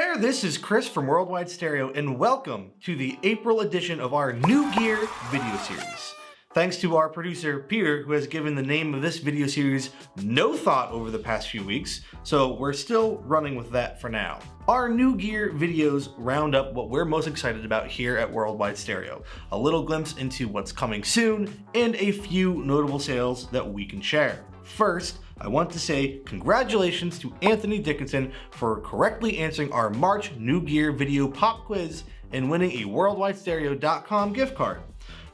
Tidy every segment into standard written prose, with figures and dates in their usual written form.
there, this is Chris from Worldwide Stereo, and welcome to the April edition of our New Gear video series. Thanks to our producer, Peter, who has given the name of this video series no thought over the past few weeks, so we're still running with that for now. Our New Gear videos round up what we're most excited about here at Worldwide Stereo, a little glimpse into what's coming soon, and a few notable sales that we can share. First, I want to say congratulations to Anthony Dickinson for correctly answering our March New Gear video pop quiz and winning a WorldwideStereo.com gift card.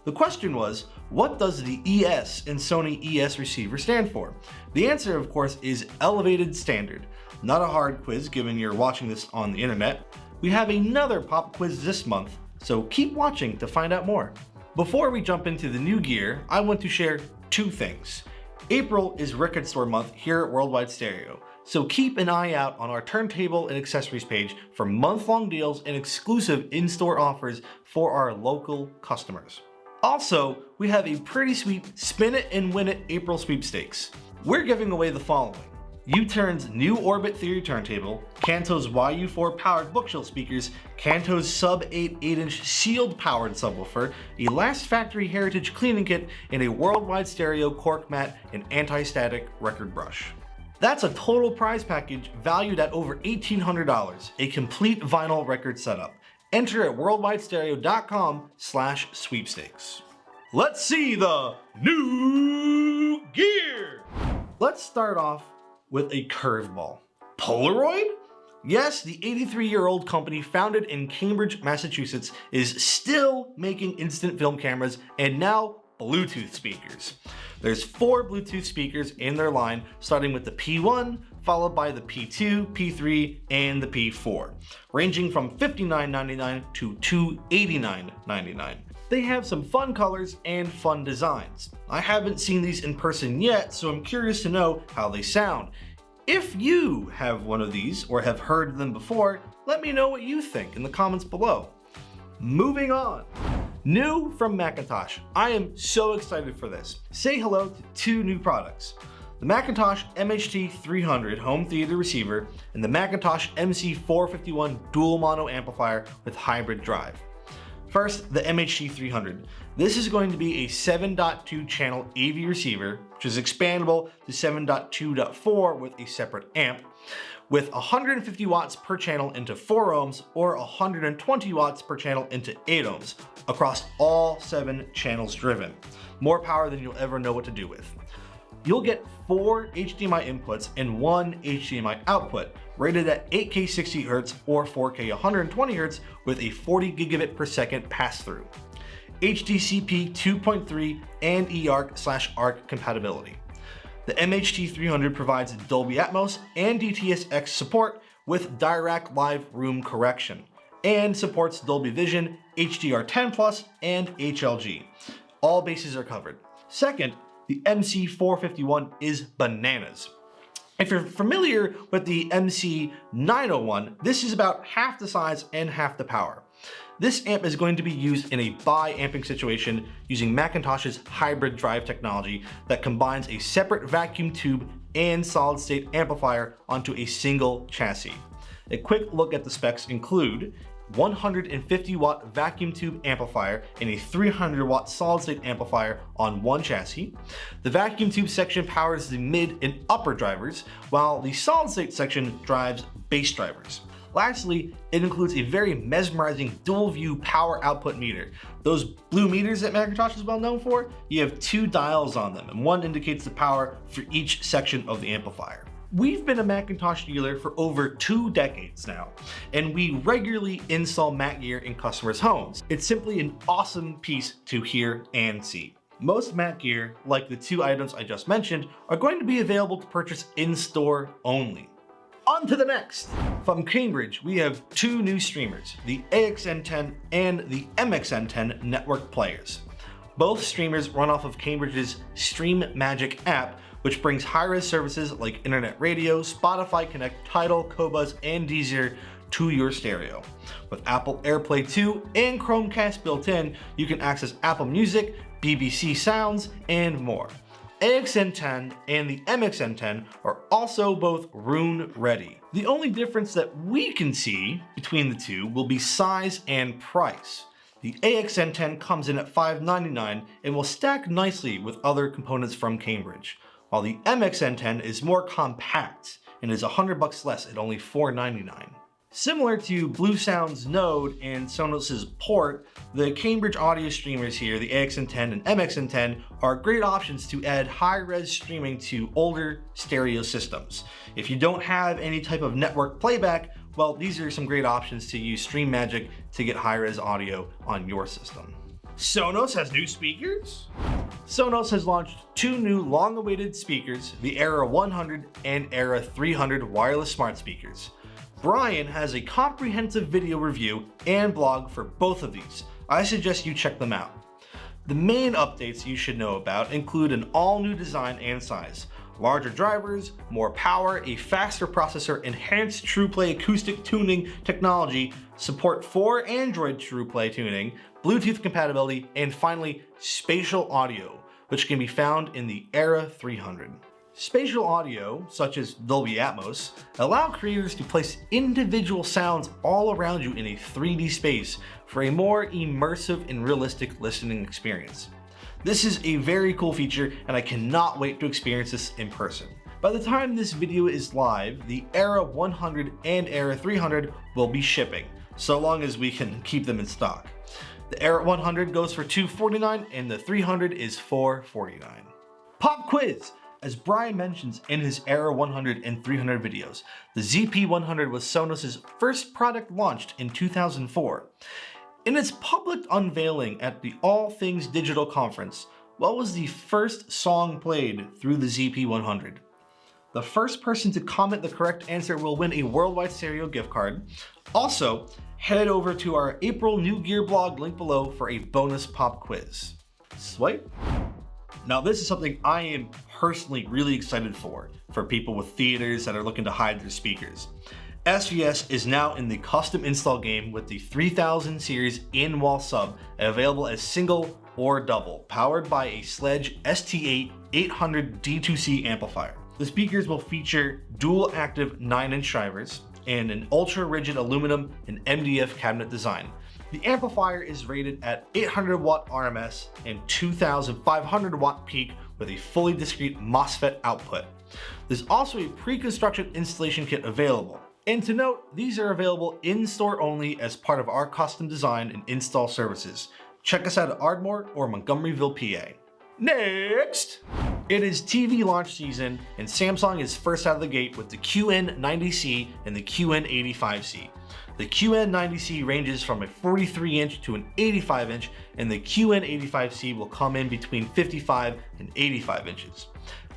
The question was, what does the ES in Sony ES receiver stand for? The answer, of course, is Elevated Standard. Not a hard quiz given you're watching this on the internet. We have another pop quiz this month, so keep watching to find out more. Before we jump into the new gear, I want to share two things. April is Record Store Month here at Worldwide Stereo, so keep an eye out on our turntable and accessories page for month-long deals and exclusive in-store offers for our local customers. Also, we have a pretty sweet Spin It and Win It April sweepstakes. We're giving away the following: U-Turn's new Orbit Theory turntable, Kanto's YU4 powered bookshelf speakers, Kanto's Sub 8 8-inch sealed powered subwoofer, a Last Factory Heritage cleaning kit, and a Worldwide Stereo cork mat and anti-static record brush. That's a total prize package valued at over $1,800, a complete vinyl record setup. Enter at worldwidestereo.com/sweepstakes. Let's see the new gear! Let's start off with a curveball. Polaroid? Yes, the 83-year-old company founded in Cambridge, Massachusetts is still making instant film cameras and now Bluetooth speakers. There's 4 Bluetooth speakers in their line, starting with the P1, followed by the P2, P3, and the P4, ranging from $59.99 to $289.99. They have some fun colors and fun designs. I haven't seen these in person yet, so I'm curious to know how they sound. If you have one of these or have heard them before, let me know what you think in the comments below. Moving on. New from McIntosh. I am so excited for this. Say hello to 2 new products: the McIntosh MHT300 home theater receiver and the McIntosh MC451 dual mono amplifier with hybrid drive. First, the MHT300. This is going to be a 7.2 channel AV receiver, which is expandable to 7.2.4 with a separate amp, with 150 watts per channel into 4 ohms or 120 watts per channel into 8 ohms across all 7 channels driven. More power than you'll ever know what to do with. You'll get 4 HDMI inputs and 1 HDMI output, rated at 8K 60Hz or 4K 120Hz with a 40 gigabit per second pass-through, HDCP 2.3 and eARC/ARC compatibility. The MHT300 provides Dolby Atmos and DTS:X support with Dirac Live Room correction, and supports Dolby Vision, HDR10+, and HLG. All bases are covered. Second, the MC451 is bananas. If you're familiar with the MC901, this is about half the size and half the power. This amp is going to be used in a bi-amping situation using McIntosh's hybrid drive technology that combines a separate vacuum tube and solid-state amplifier onto a single chassis. A quick look at the specs include 150 watt vacuum tube amplifier and a 300 watt solid state amplifier on one chassis. The vacuum tube section powers the mid and upper drivers, while the solid state section drives bass drivers. Lastly, it includes a very mesmerizing dual view power output meter. Those blue meters that McIntosh is well known for, you have 2 dials on them, and one indicates the power for each section of the amplifier. We've been a McIntosh dealer for over 2 decades now, and we regularly install Mac gear in customers' homes. It's simply an awesome piece to hear and see. Most Mac gear, like the 2 items I just mentioned, are going to be available to purchase in-store only. On to the next! From Cambridge, we have 2 new streamers, the AXN10 and the MXN10 network players. Both streamers run off of Cambridge's Stream Magic app, which brings high-res services like internet radio, Spotify Connect, Tidal, Qobuz, and Deezer to your stereo. With Apple AirPlay 2 and Chromecast built in, you can access Apple Music, BBC Sounds, and more. AXN10 and the MXN10 are also both Roon ready. The only difference that we can see between the two will be size and price. The AXN10 comes in at $599 and will stack nicely with other components from Cambridge, while the MXN10 is more compact and is $100 less at only $499. Similar to Bluesound's Node and Sonos' Port, the Cambridge audio streamers here, the AXN10 and MXN10, are great options to add high-res streaming to older stereo systems. If you don't have any type of network playback, well, these are some great options to use Stream Magic to get high-res audio on your system. Sonos has new speakers? Sonos has launched two new long-awaited speakers, the Era 100 and Era 300 wireless smart speakers. Brian has a comprehensive video review and blog for both of these. I suggest you check them out. The main updates you should know about include an all-new design and size, larger drivers, more power, a faster processor, enhanced TruePlay acoustic tuning technology, support for Android TruePlay tuning, Bluetooth compatibility, and finally, spatial audio, which can be found in the Era 300. Spatial audio, such as Dolby Atmos, allow creators to place individual sounds all around you in a 3D space for a more immersive and realistic listening experience. This is a very cool feature, and I cannot wait to experience this in person. By the time this video is live, the Era 100 and Era 300 will be shipping, so long as we can keep them in stock. The Era 100 goes for $249 and the 300 is $449. Pop quiz! As Brian mentions in his Era 100 and 300 videos, the ZP100 was Sonos' first product launched in 2004. In its public unveiling at the All Things Digital conference, what was the first song played through the ZP100? The first person to comment the correct answer will win a worldwide stereo gift card. Also, head over to our April New Gear blog link below for a bonus pop quiz. Swipe. Now this is something I am personally really excited for people with theaters that are looking to hide their speakers. SVS is now in the custom install game with the 3000 series in-wall sub available as single or double, powered by a Sledge ST8 800 D2C amplifier. The speakers will feature dual active 9-inch drivers and an ultra rigid aluminum and MDF cabinet design. The amplifier is rated at 800 watt RMS and 2500 watt peak with a fully discrete MOSFET output. There's also a pre-construction installation kit available. And to note, these are available in-store only as part of our custom design and install services. Check us out at Ardmore or Montgomeryville, PA. Next! It is TV launch season, and Samsung is first out of the gate with the QN90C and the QN85C. The QN90C ranges from a 43-inch to an 85-inch, and the QN85C will come in between 55 and 85 inches.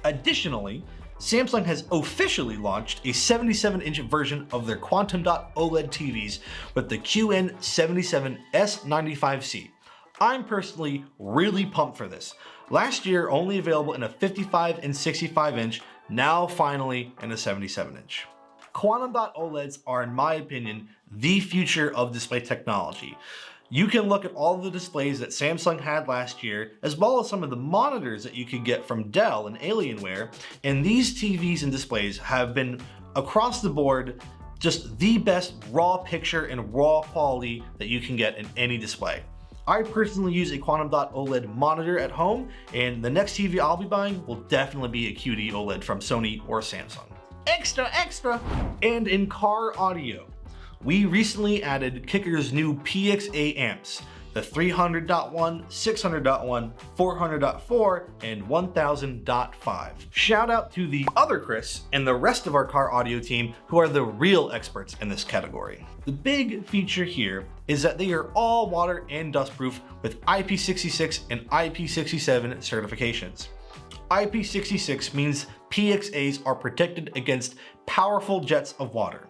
Additionally, Samsung has officially launched a 77-inch version of their Quantum Dot OLED TVs with the QN77S95C. I'm personally really pumped for this. Last year only available in a 55 and 65 inch, now finally in a 77 inch. Quantum Dot OLEDs are, in my opinion, the future of display technology. You can look at all of the displays that Samsung had last year, as well as some of the monitors that you could get from Dell and Alienware, and these TVs and displays have been, across the board, just the best raw picture and raw quality that you can get in any display. I personally use a Quantum Dot OLED monitor at home, and the next TV I'll be buying will definitely be a QD OLED from Sony or Samsung. Extra, extra! And in car audio, we recently added Kicker's new PXA amps, the 300.1, 600.1, 400.4, and 1000.5. Shout out to the other Chris and the rest of our car audio team who are the real experts in this category. The big feature here is that they are all water and dust proof with IP66 and IP67 certifications. IP66 means PXAs are protected against powerful jets of water.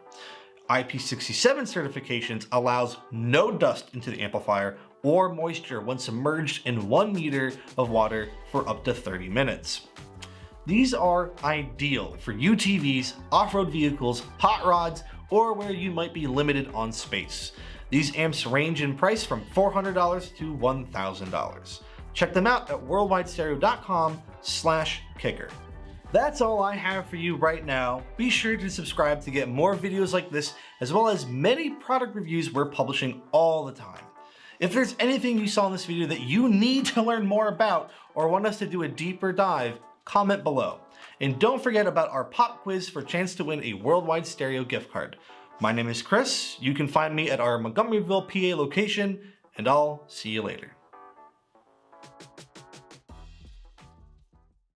IP67 certifications allows no dust into the amplifier or moisture when submerged in 1 meter of water for up to 30 minutes. These are ideal for UTVs, off-road vehicles, hot rods, or where you might be limited on space. These amps range in price from $400 to $1,000. Check them out at worldwidestereo.com/kicker. That's all I have for you right now. Be sure to subscribe to get more videos like this, as well as many product reviews we're publishing all the time. If there's anything you saw in this video that you need to learn more about or want us to do a deeper dive, comment below. And don't forget about our pop quiz for a chance to win a Worldwide Stereo gift card. My name is Chris. You can find me at our Montgomeryville, PA location, and I'll see you later.